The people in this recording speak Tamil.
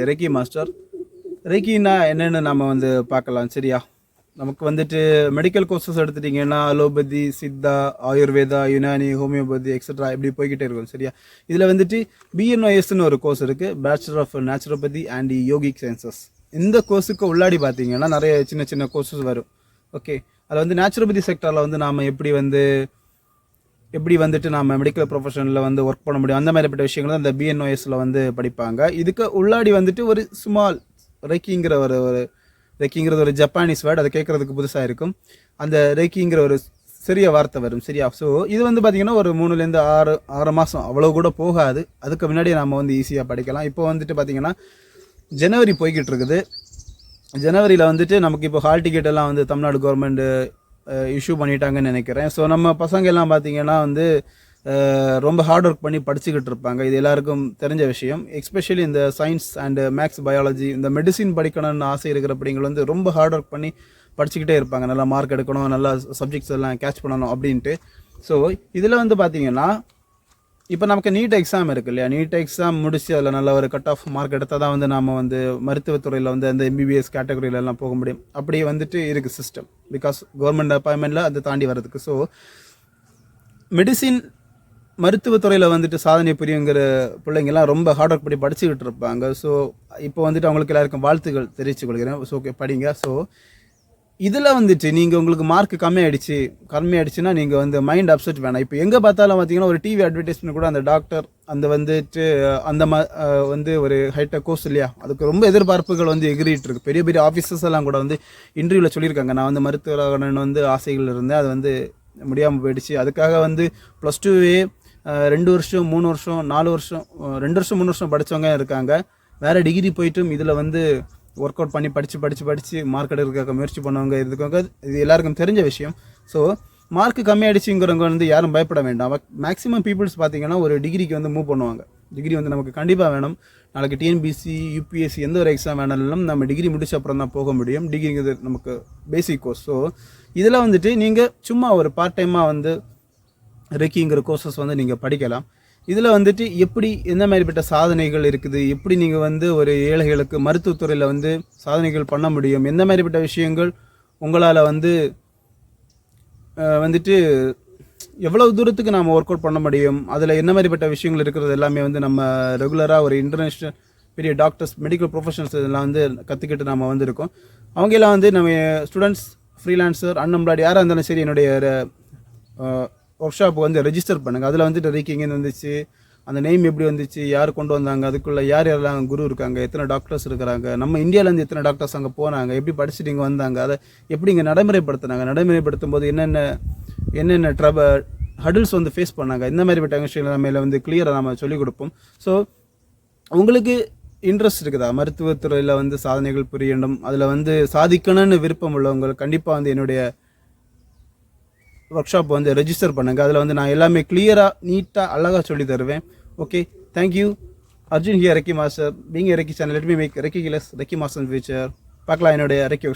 Recce master. ரெக்கின்னா என்னென்னு நம்ம வந்து பார்க்கலாம். சரியா, நமக்கு வந்துட்டு மெடிக்கல் கோர்சஸ் எடுத்துட்டிங்கன்னா allopathy, Siddha, Ayurveda, Unani, homeopathy extra இப்படி போய்கிட்டே இருக்கும். சரியா, இதில் வந்துட்டு பிஎன்ஒஎஸ்ன்னு ஒரு கோர்ஸ் இருக்குது, bachelor of naturopathy and yogic sciences. இந்த கோர்ஸுக்கு உள்ளாடி பார்த்தீங்கன்னா நிறைய சின்ன சின்ன கோர்சஸ் வரும். ஓகே, அதில் வந்து நேச்சுரோபதி செக்டரில் வந்து நாம் எப்படி வந்துட்டு நம்ம மெடிக்கல் ப்ரொஃபஷனில் வந்து ஒர்க் பண்ண முடியும், அந்த மாதிரிப்பட்ட விஷயங்கள் தான் அந்த பிஎன்ஒஎஸில் வந்து படிப்பாங்க. இதுக்கு உள்ளாடி வந்துட்டு ஒரு ஸ்மால் ரெக்கிங்கிறது ஒரு ஜப்பானீஸ் வேர்டு, அதை கேட்குறதுக்கு புதுசாக இருக்கும். அந்த ரெக்கிங்கிற ஒரு சிறிய வார்த்தை வரும். சரியா, ஸோ இது வந்து பார்த்திங்கன்னா ஒரு 3 to 6 மாதம் அவ்வளோ கூட போகாது. அதுக்கு முன்னாடி நம்ம வந்து ஈஸியாக படிக்கலாம். இப்போ வந்துட்டு பார்த்திங்கன்னா ஜனவரி போய்கிட்டு இருக்குது. ஜனவரியில் வந்துட்டு நமக்கு இப்போ ஹால் டிக்கெட் எல்லாம் வந்து தமிழ்நாடு கவர்மெண்ட் இஷ்யூ பண்ணிட்டாங்கன்னு நினைக்கிறேன். ஸோ நம்ம பசங்க எல்லாம் பார்த்திங்கன்னா வந்து ரொம்ப ஹார்ட் ஒர்க் பண்ணி படிச்சுக்கிட்டு இருப்பாங்க. இது எல்லாருக்கும் தெரிஞ்ச விஷயம். எஸ்பெஷலி இந்த சயின்ஸ் அண்டு மேக்ஸ், பயாலஜி, இந்த மெடிசின் படிக்கணும்னு ஆசை இருக்கிற அப்படிங்கிற வந்து ரொம்ப ஹார்ட் ஒர்க் பண்ணி படிச்சுக்கிட்டே இருப்பாங்க. நல்லா மார்க் எடுக்கணும், நல்லா சப்ஜெக்ட்ஸ் எல்லாம் கேட்ச் பண்ணணும் அப்படின்ட்டு. ஸோ இதில் வந்து பார்த்திங்கன்னா இப்போ நமக்கு நீட் எக்ஸாம் இருக்குது இல்லையா, நீட் எக்ஸாம் முடிச்சு அதில் நல்ல ஒரு கட் ஆஃப் மார்க் எடுத்தால் தான் வந்து நாம் வந்து மருத்துவத்துறையில் வந்து அந்த எம்பிபிஎஸ் கேட்டகரியிலலாம் போக முடியும். அப்படி வந்துட்டு இருக்குது சிஸ்டம். பிகாஸ் கவர்மெண்ட் அப்பாயின்மெண்ட்டில் அதை தாண்டி வர்றதுக்கு. ஸோ மெடிசின் மருத்துவத்துறையில் வந்துட்டு சாதனை புரியுங்கிற பிள்ளைங்கள்லாம் ரொம்ப ஹார்ட் ஒர்க் பண்ணி படிச்சுக்கிட்டு இருப்பாங்க. ஸோ இப்போ வந்துட்டு அவங்களுக்கு எல்லாருக்கும் வாழ்த்துக்கள் தெரிவித்துக் கொள்கிறேன். ஸோ ஓகே, படிங்க. ஸோ இதில் வந்துட்டு நீங்கள் உங்களுக்கு மார்க் கம்மியாயிடுச்சுன்னா நீங்கள் வந்து மைண்ட் அப்செட் வேணாம். இப்போ எங்கே பார்த்தாலும் பார்த்தீங்கன்னா ஒரு டிவி அட்வர்டைஸ்மெண்ட் கூட அந்த டாக்டர் வந்துட்டு வந்து ஒரு ஹைடெக் கோர்ஸ் இல்லையா, அதுக்கு ரொம்ப எதிர்பார்ப்புகள் வந்து எகிரிட்டு இருக்கு. பெரிய பெரிய ஆஃபீஸர்ஸ் எல்லாம் கூட வந்து இன்டர்வியூவில் சொல்லியிருக்காங்க, நான் வந்து மருத்துவராகணும்னு வந்து ஆசைகள் இருந்தேன், அது வந்து முடியாமல் போயிடுச்சு. அதுக்காக வந்து +2 2 வருஷம் 3 வருஷம் 4 வருஷம் 2 வருஷம் 3 வருஷம் படித்தவங்க இருக்காங்க. வேறு டிகிரி போயிட்டும் இதில் வந்து ஒர்க் அவுட் பண்ணி படித்து மார்க் எடுக்கிறதுக்காக முயற்சி பண்ணவங்க இருக்காங்க. இது எல்லாருக்கும் தெரிஞ்ச விஷயம். ஸோ மார்க் கம்மியாயிடுச்சுங்கிறவங்க வந்து யாரும் பயப்பட வேண்டாம். மேக்ஸிமம் பீப்புள்ஸ் பார்த்தீங்கன்னா ஒரு டிகிரிக்கு வந்து மூவ் பண்ணுவாங்க. டிகிரி வந்து நமக்கு கண்டிப்பாக வேணும். நாளைக்கு டிஎன்பிசி, யூபிஎஸ்சி எந்த ஒரு எக்ஸாம் வேணாலும் நம்ம டிகிரி முடிச்ச அப்புறம் தான் போக முடியும். டிகிரிங்கிறது நமக்கு பேசிக் கோர்ஸ். ஸோ இதில் வந்துட்டு நீங்கள் சும்மா ஒரு பார்ட் டைமாக வந்து ரெக்கிங்கிற கோர்சஸ் வந்து நீங்கள் படிக்கலாம். இதில் வந்துட்டு எந்த மாதிரிப்பட்ட சாதனைகள் இருக்குது, எப்படி நீங்கள் வந்து ஒரு ஏழைகளுக்கு மருத்துவத்துறையில் வந்து சாதனைகள் பண்ண முடியும், எந்த மாதிரிப்பட்ட விஷயங்கள் உங்களால் வந்துட்டு எவ்வளவு தூரத்துக்கு நாம் ஒர்க் அவுட் பண்ண முடியும், அதில் என்ன மாதிரிப்பட்ட விஷயங்கள் இருக்கிறது எல்லாமே வந்து நம்ம ரெகுலராக ஒரு இன்டர்நேஷ்னல் பெரிய டாக்டர்ஸ், மெடிக்கல் ப்ரொஃபஷனல்ஸ் இதெல்லாம் வந்து கற்றுக்கிட்டு நம்ம வந்திருக்கோம். அவங்கெல்லாம் வந்து நம்ம ஸ்டூடெண்ட்ஸ், ஃப்ரீலான்சர், அன்எம்ப்ளாய்டு யாராக இருந்தாலும் சரி என்னுடைய ஒர்க் ஷாப்புக்கு வந்து ரெஜிஸ்டர் பண்ணுங்கள். அதில் வந்துட்டு ரெக்கிங்கன்னு வந்துச்சு, அந்த நேம் எப்படி வந்துச்சு, யார் கொண்டு வந்தாங்க, அதுக்குள்ளே யாரெல்லாம் குரு இருக்காங்க, எத்தனை டாக்டர்ஸ் இருக்கிறாங்க, நம்ம இந்தியாவிலேருந்து எத்தனை டாக்டர்ஸ் அங்கே போனாங்க, எப்படி படிச்சுட்டு இங்கே வந்தாங்க, அதை எப்படி இங்கே நடைமுறைப்படுத்தும் போது என்னென்ன ஹடில்ஸ் வந்து ஃபேஸ் பண்ணாங்க, இந்த மாதிரிப்பட்ட விஷயங்கள் நம்ம வந்து கிளியராக நம்ம சொல்லிக் கொடுப்போம். ஸோ உங்களுக்கு இன்ட்ரெஸ்ட் இருக்குதா, மருத்துவத்துறையில் வந்து சாதனைகள் புரியணும், அதில் வந்து சாதிக்கணும்னு விருப்பம் உள்ளவங்களுக்கு கண்டிப்பாக வந்து என்னுடைய ஒர்க் ஷாப் வந்து ரெஜிஸ்டர் பண்ணுங்கள். அதில் வந்து நான் எல்லாமே கிளியராக நீட்டாக அழகாக சொல்லி தருவேன். Okay, thank you. Arjun here, reiki master. Being reiki channel, let me make reiki class reiki master future. பார்க்கலாம் என்னுடைய ரெக்கி